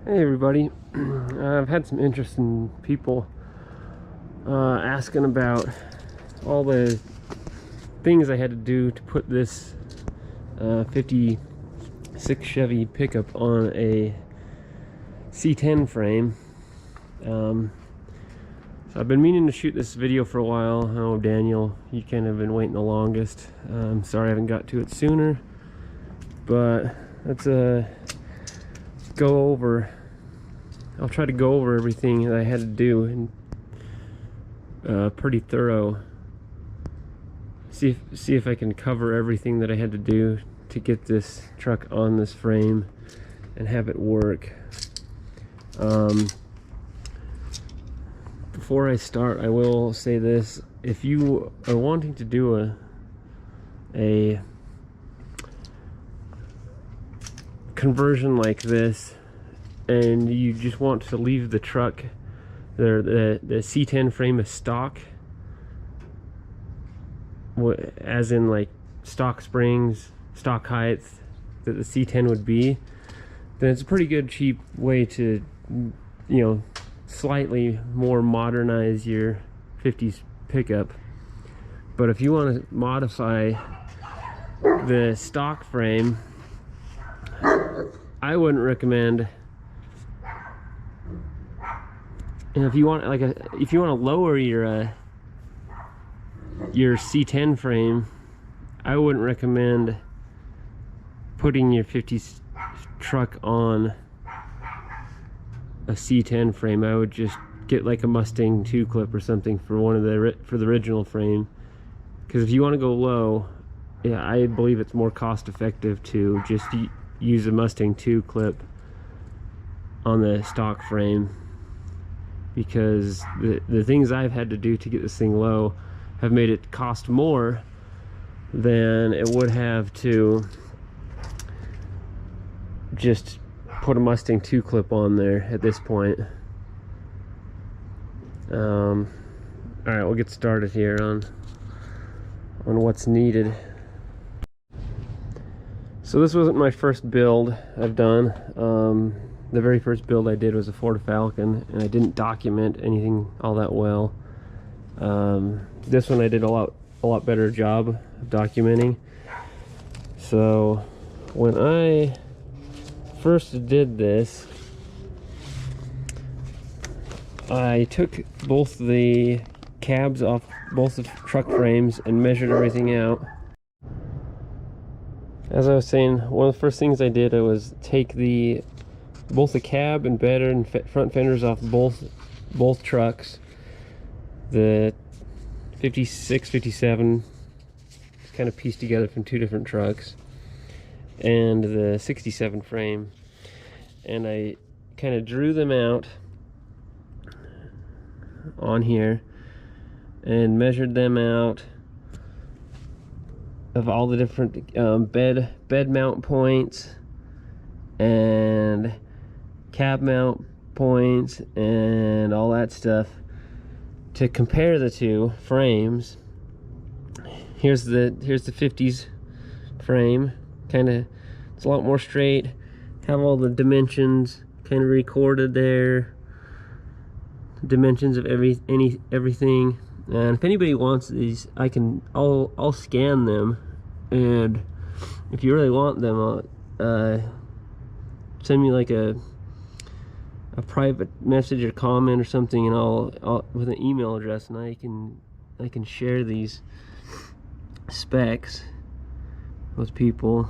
Hey everybody, I've had some interesting people asking about all the things I had to do to put this 56 Chevy pickup on a C10 frame. So I've been meaning to shoot this video for a while. Oh, Daniel, you kind of been waiting the longest. Sorry I haven't got to it sooner, but let's go over. I'll try to go over everything that I had to do and pretty thorough. See if I can cover everything that I had to do to get this truck on this frame and have it work. Before I start, I will say this: if you are wanting to do a conversion like this, and you just want to leave the truck, the C10 frame as stock, as in like stock springs, stock height that the C10 would be, then it's a pretty good cheap way to, you know, slightly more modernize your 50s pickup. But if you want to modify the stock frame, I wouldn't recommend. And if you want if you want to lower your C10 frame, I wouldn't recommend putting your 50s truck on a C10 frame. I would just get like a Mustang 2 clip or something for the original frame, because if you want to go low, yeah, I believe it's more cost effective to just use a Mustang 2 clip on the stock frame, because the things I've had to do to get this thing low have made it cost more than it would have to just put a Mustang 2 clip on there at this point. Alright, we'll get started here on what's needed. So this wasn't my first build I've done. The very first build I did was a Ford Falcon, and I didn't document anything all that well. This one I did a lot better job of documenting. So when I first did this, I took both the cabs off both the truck frames and measured everything out. As I was saying, one of the first things I did was take both the cab and bed and front fenders off both trucks. The 56, 57 kind of pieced together from two different trucks, and the 67 frame, and I kind of drew them out on here and measured them out of all the different bed mount points and cab mount points and all that stuff to compare the two frames. Here's the 50s frame. It's a lot more straight. Have all the dimensions kind of recorded there. Dimensions of everything. And if anybody wants these, I'll scan them, and if you really want them, send me like a private message or comment or something, and I'll with an email address, and I can share these specs with people.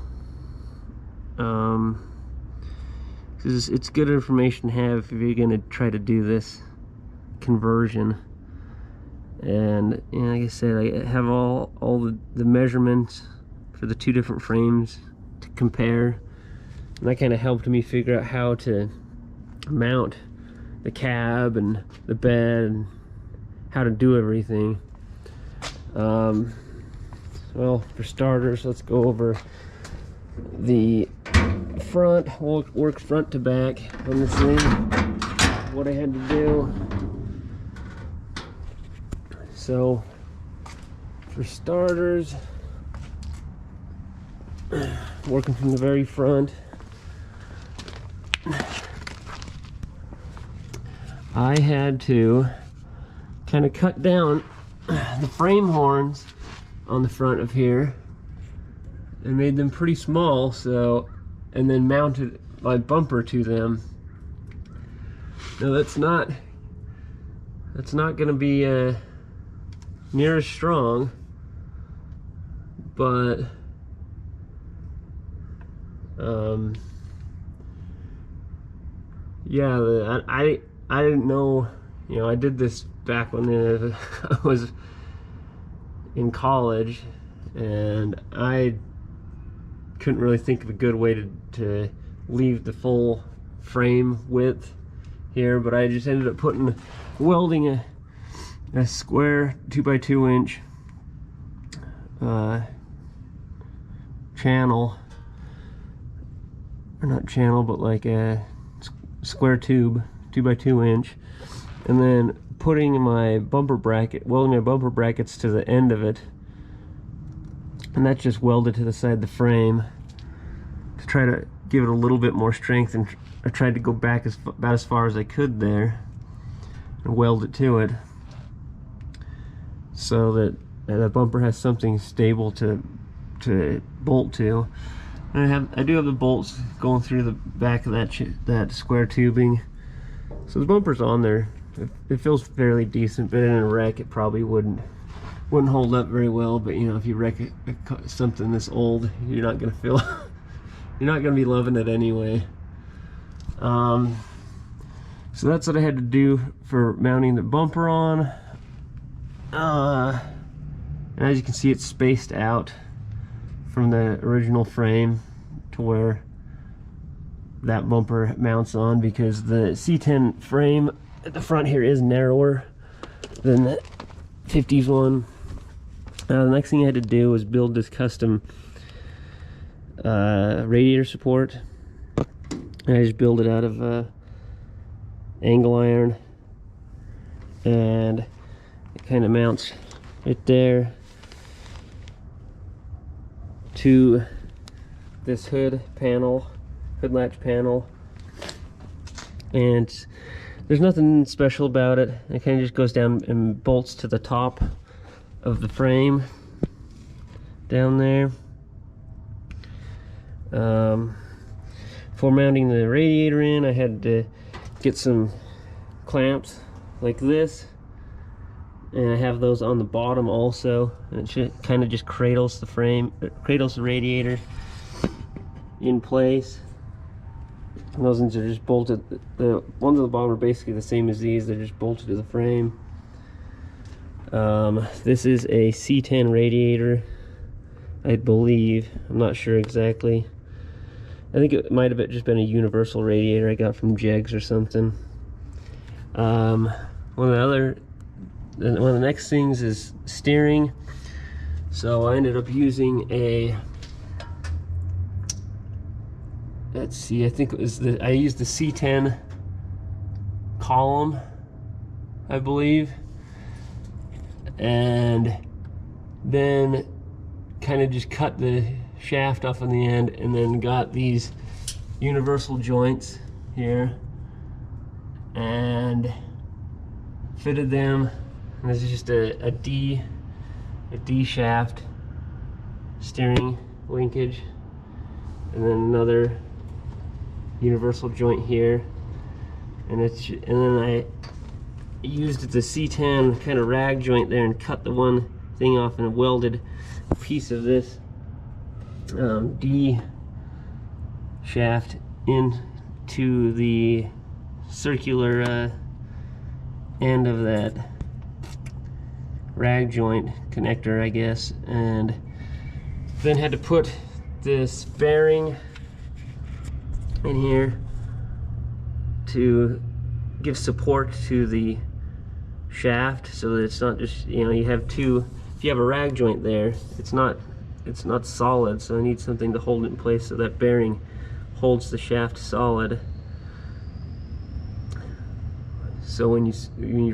Because it's good information to have if you're gonna try to do this conversion. And like I said, I have all the measurements for the two different frames to compare, and that kind of helped me figure out how to mount the cab and the bed and how to do everything. Well, for starters, let's go over the front. We'll work front to back on this thing, what I had to do. So for starters, working from the very front, I had to kind of cut down the frame horns on the front of here and made them pretty small, so, and then mounted my bumper to them. Now that's not going to be near as strong, but yeah, I didn't know, you know, I did this back when I was in college, and I couldn't really think of a good way to leave the full frame width here, but I just ended up welding a square 2x2 inch channel, or not channel, but like a square tube, 2x2 inch, and then putting my bumper bracket, welding my bumper brackets to the end of it, and that's just welded to the side of the frame to try to give it a little bit more strength. And I tried to go back about as far as I could there and weld it to it, so that the bumper has something stable to bolt to. And I do have the bolts going through the back of that square tubing, so the bumper's on there. It feels fairly decent, but in a wreck it probably wouldn't hold up very well. But you know, if you wreck something this old, you're not gonna feel you're not gonna be loving it anyway. So that's what I had to do for mounting the bumper on. And as you can see, it's spaced out from the original frame to where that bumper mounts on, because the C10 frame at the front here is narrower than the 50s one. The next thing I had to do was build this custom radiator support. And I just built it out of angle iron, and it kind of mounts right there to this hood latch panel, and there's nothing special about it. It kind of just goes down and bolts to the top of the frame down there. For mounting the radiator in, I had to get some clamps like this, and I have those on the bottom also, and it kind of just cradles the radiator in place. And those ones are just bolted. The ones on the bottom are basically the same as these. They're just bolted to the frame. This is a C10 radiator, I believe. I'm not sure exactly. I think it might have just been a universal radiator I got from Jegs or something. One of the next things is steering. So I ended up using let's see, I think it was I used the C10 column, I believe, and then kind of just cut the shaft off on the end, and then got these universal joints here and fitted them. And this is just a D shaft steering linkage, and then another universal joint here, and then I used the C10 kind of rag joint there and cut the one thing off and welded a piece of this D shaft into the circular end of that rag joint connector, I guess, and then had to put this bearing in here to give support to the shaft, so that it's not just, you know, you have two, if you have a rag joint there, it's not solid, so I need something to hold it in place so that bearing holds the shaft solid, so when you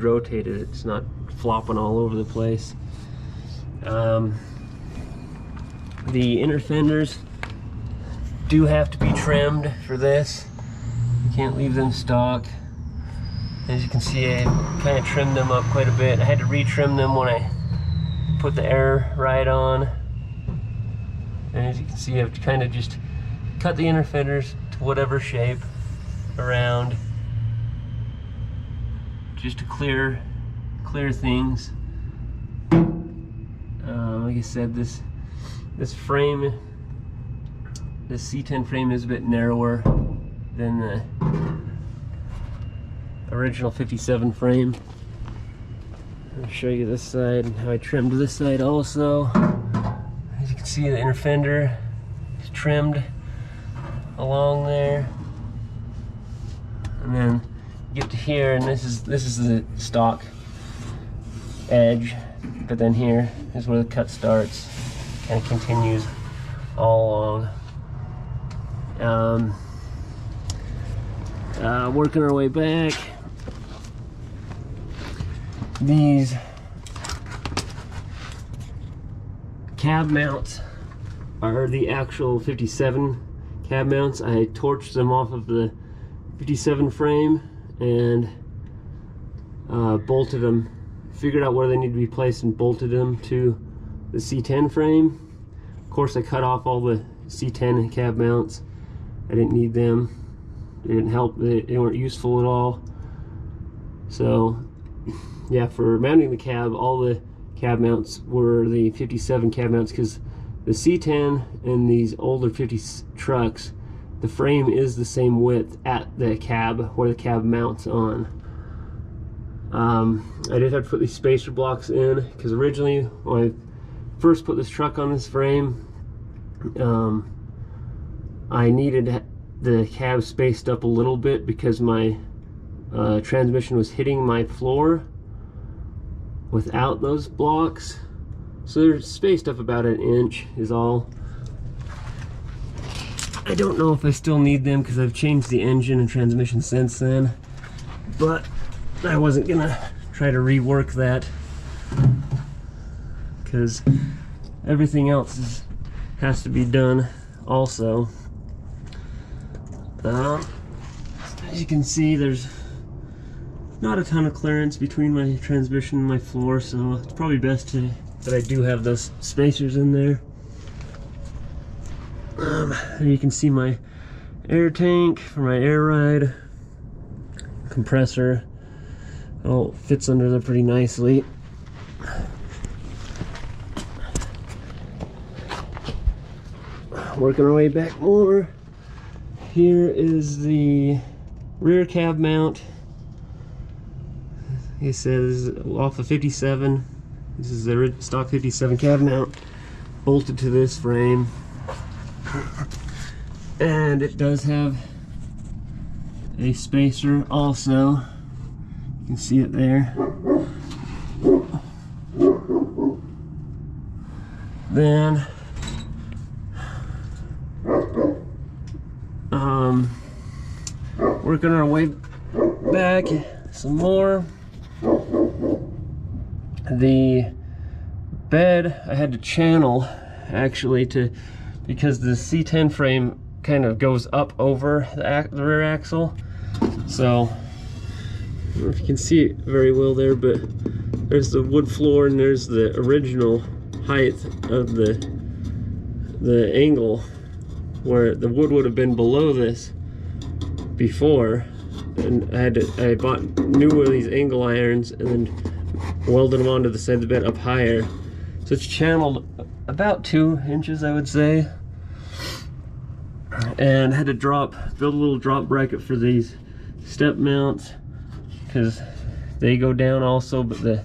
rotate it, it's not flopping all over the place. The inner fenders do have to be trimmed for this. You can't leave them stock. As you can see, I kind of trimmed them up quite a bit. I had to retrim them when I put the air ride on. And as you can see, I've kind of just cut the inner fenders to whatever shape around, just to clear things. Like I said, this frame, this C10 frame is a bit narrower than the original 57 frame. I'll show you this side and how I trimmed this side also. As you can see, the inner fender is trimmed along there, and then you get to here, and this is the stock edge, but then here is where the cut starts and it continues all along. Working our way back, these cab mounts are the actual 57 cab mounts. I torched them off of the 57 frame and bolted them, figured out where they need to be placed and bolted them to the C10 frame. Of course, I cut off all the C10 cab mounts. I didn't need them. They didn't help. They weren't useful at all. So yeah, for mounting the cab, all the cab mounts were the 57 cab mounts, because the C10 and these older 50 trucks, the frame is the same width at the cab where the cab mounts on. I did have to put these spacer blocks in, because originally when I first put this truck on this frame, I needed the cab spaced up a little bit because my transmission was hitting my floor without those blocks. So they're spaced up about an inch is all. I don't know if I still need them because I've changed the engine and transmission since then, but I wasn't gonna try to rework that because everything else has to be done also. As you can see, there's not a ton of clearance between my transmission and my floor, so it's probably best that I do have those spacers in there. And you can see my air tank for my air ride, compressor, all fits under there pretty nicely. Working our way back more. Here is the rear cab mount. It says off the 57. This is the stock 57 cab mount bolted to this frame. And it does have a spacer also. You can see it there. Then working our way back some more. The bed I had to channel actually because the C10 frame kind of goes up over the rear axle. So I don't know if you can see it very well there, but there's the wood floor and there's the original height of the angle where the wood would have been below this before, and I bought new one of these angle irons and then welded them onto the side of the bed up higher. So it's channeled about 2 inches, I would say, and had to build a little drop bracket for these step mounts because they go down also, but the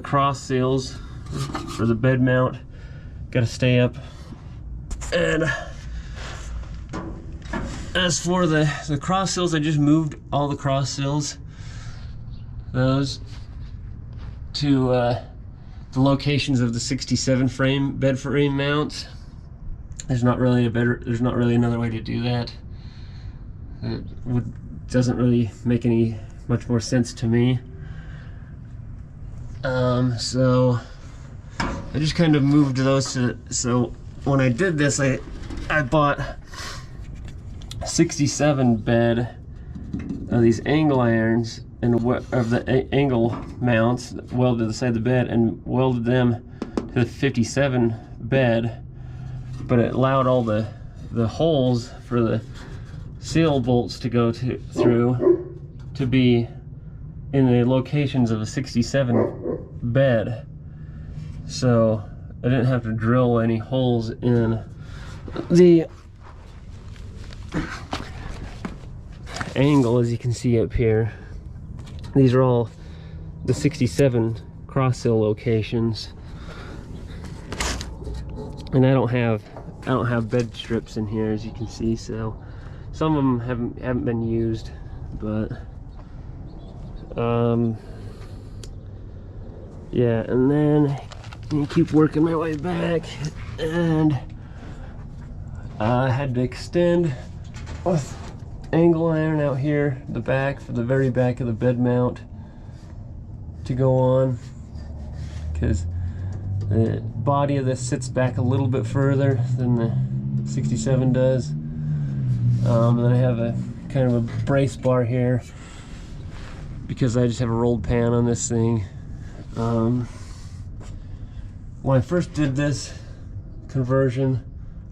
cross seals for the bed mount got to stay up. And as for the cross seals, I just moved all the cross seals, those to the locations of the 67 frame bed frame mounts. There's not really another way to do that. It doesn't really make much more sense to me. So I just kind of moved those so when I did this, I bought 67 bed these angle irons and of the angle mounts welded to the side of the bed and welded them to the 57 bed, but it allowed all the holes for the seal bolts to go through to be in the locations of a 67 bed, so I didn't have to drill any holes in the angle. As you can see up here, these are all the 67 cross seal locations, and I don't have bed strips in here, as you can see, so some of them haven't been used, but yeah. And then you keep working my way back, and I had to extend with angle iron out here the back, for the very back of the bed mount to go on, because the body of this sits back a little bit further than the 67 does. And then I have a kind of a brace bar here because I just have a rolled pan on this thing. When I first did this conversion,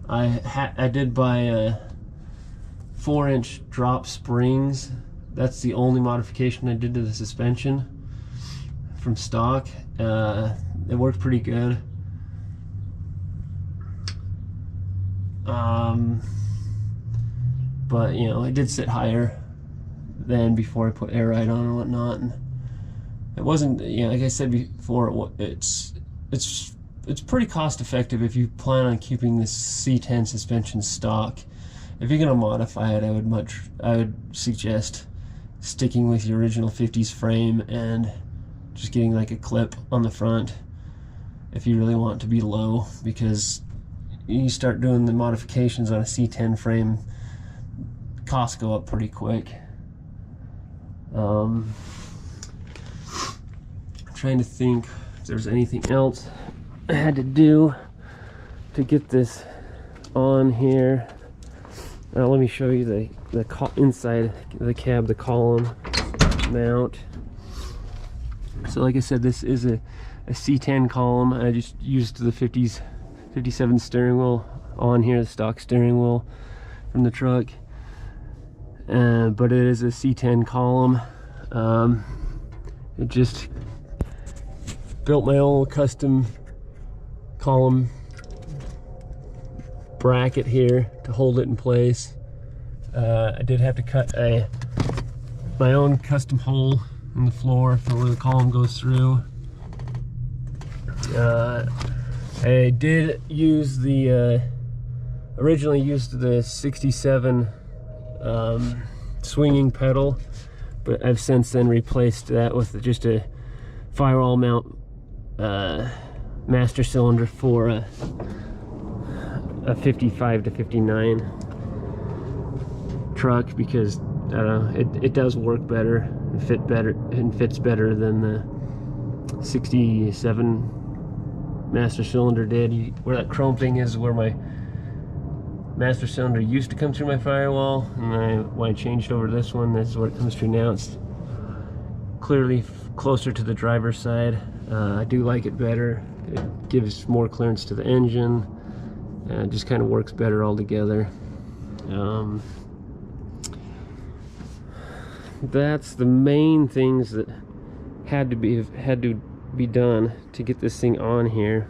I did buy 4-inch drop springs. That's the only modification I did to the suspension from stock. It worked pretty good. But you know, it did sit higher than before I put air ride on and whatnot, and it wasn't, you know, like I said before, it's pretty cost effective if you plan on keeping this C10 suspension stock. If you're gonna modify it, I would suggest sticking with your original 50s frame and just getting like a clip on the front if you really want it to be low, because you start doing the modifications on a C10 frame, costs go up pretty quick. I'm trying to think if there's anything else I had to do to get this on here. Now let me show you the inside of the cab, the column mount. So like I said, this is a C10 column. I just used the 57 steering wheel on here, the stock steering wheel from the truck. But it is a C10 column. It just built my own custom column bracket here to hold it in place. I did have to cut my own custom hole in the floor for where the column goes through. I did use originally used the 67 swinging pedal, but I've since then replaced that with just a firewall mount master cylinder for a 55 to 59 truck, because I don't know, it does work better and fits better than the 67 master cylinder did. Where that chrome thing is where my master cylinder used to come through my firewall, and when I changed over to this one, this is where it comes through now. It's clearly closer to the driver's side. I do like it better. It gives more clearance to the engine, and it just kind of works better all together. That's the main things that had to be done to get this thing on here.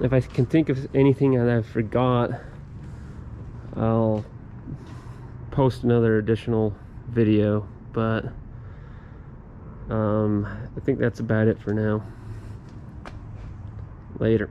If I can think of anything that I forgot, I'll post another additional video, but I think that's about it for now. Later.